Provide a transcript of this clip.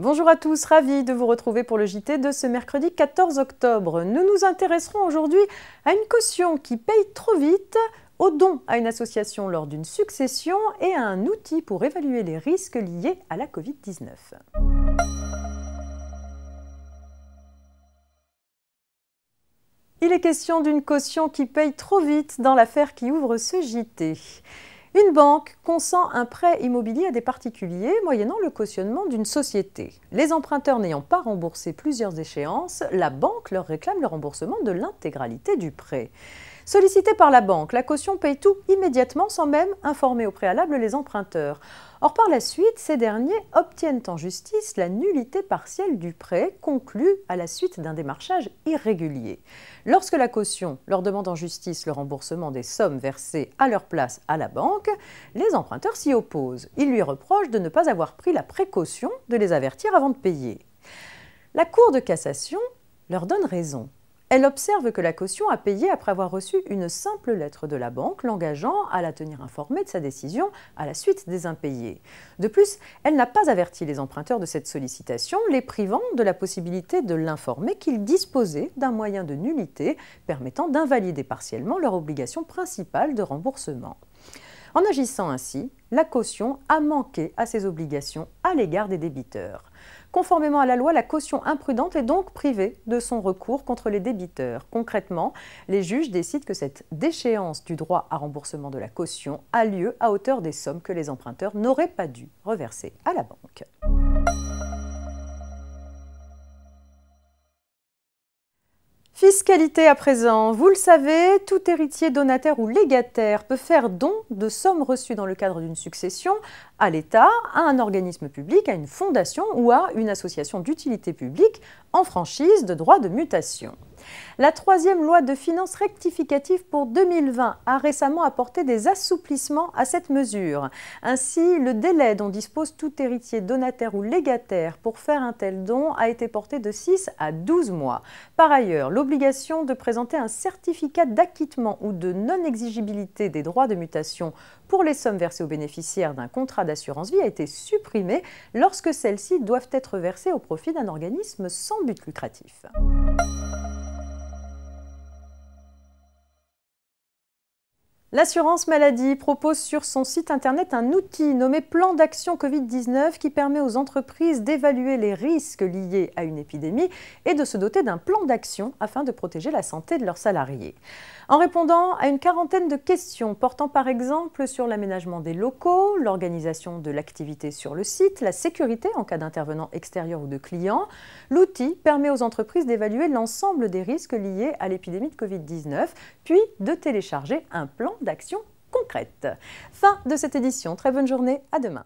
Bonjour à tous, ravi de vous retrouver pour le JT de ce mercredi 14 octobre. Nous nous intéresserons aujourd'hui à une caution qui paye trop vite, au don à une association lors d'une succession et à un outil pour évaluer les risques liés à la Covid-19. Il est question d'une caution qui paye trop vite dans l'affaire qui ouvre ce JT. Une banque consent un prêt immobilier à des particuliers moyennant le cautionnement d'une société. Les emprunteurs n'ayant pas remboursé plusieurs échéances, la banque leur réclame le remboursement de l'intégralité du prêt. Sollicitée par la banque, la caution paye tout immédiatement sans même informer au préalable les emprunteurs. Or, par la suite, ces derniers obtiennent en justice la nullité partielle du prêt conclu à la suite d'un démarchage irrégulier. Lorsque la caution leur demande en justice le remboursement des sommes versées à leur place à la banque, les emprunteurs s'y opposent. Ils lui reprochent de ne pas avoir pris la précaution de les avertir avant de payer. La Cour de cassation leur donne raison. Elle observe que la caution a payé après avoir reçu une simple lettre de la banque l'engageant à la tenir informée de sa décision à la suite des impayés. De plus, elle n'a pas averti les emprunteurs de cette sollicitation, les privant de la possibilité de l'informer qu'ils disposaient d'un moyen de nullité permettant d'invalider partiellement leur obligation principale de remboursement. En agissant ainsi, la caution a manqué à ses obligations à l'égard des débiteurs. Conformément à la loi, la caution imprudente est donc privée de son recours contre les débiteurs. Concrètement, les juges décident que cette déchéance du droit à remboursement de la caution a lieu à hauteur des sommes que les emprunteurs n'auraient pas dû reverser à la banque. Fiscalité à présent. Vous le savez, tout héritier, donataire ou légataire peut faire don de sommes reçues dans le cadre d'une succession à l'État, à un organisme public, à une fondation ou à une association d'utilité publique en franchise de droit de mutation. La troisième loi de finances rectificative pour 2020 a récemment apporté des assouplissements à cette mesure. Ainsi, le délai dont dispose tout héritier, donataire ou légataire pour faire un tel don a été porté de 6 à 12 mois. Par ailleurs, l'obligation de présenter un certificat d'acquittement ou de non-exigibilité des droits de mutation pour les sommes versées aux bénéficiaires d'un contrat d'assurance vie a été supprimée lorsque celles-ci doivent être versées au profit d'un organisme sans but lucratif. L'assurance maladie propose sur son site internet un outil nommé Plan d'action Covid-19 qui permet aux entreprises d'évaluer les risques liés à une épidémie et de se doter d'un plan d'action afin de protéger la santé de leurs salariés. En répondant à une quarantaine de questions portant par exemple sur l'aménagement des locaux, l'organisation de l'activité sur le site, la sécurité en cas d'intervenants extérieurs ou de clients, l'outil permet aux entreprises d'évaluer l'ensemble des risques liés à l'épidémie de Covid-19, puis de télécharger un plan d'action concrète. Fin de cette édition. Très bonne journée, à demain.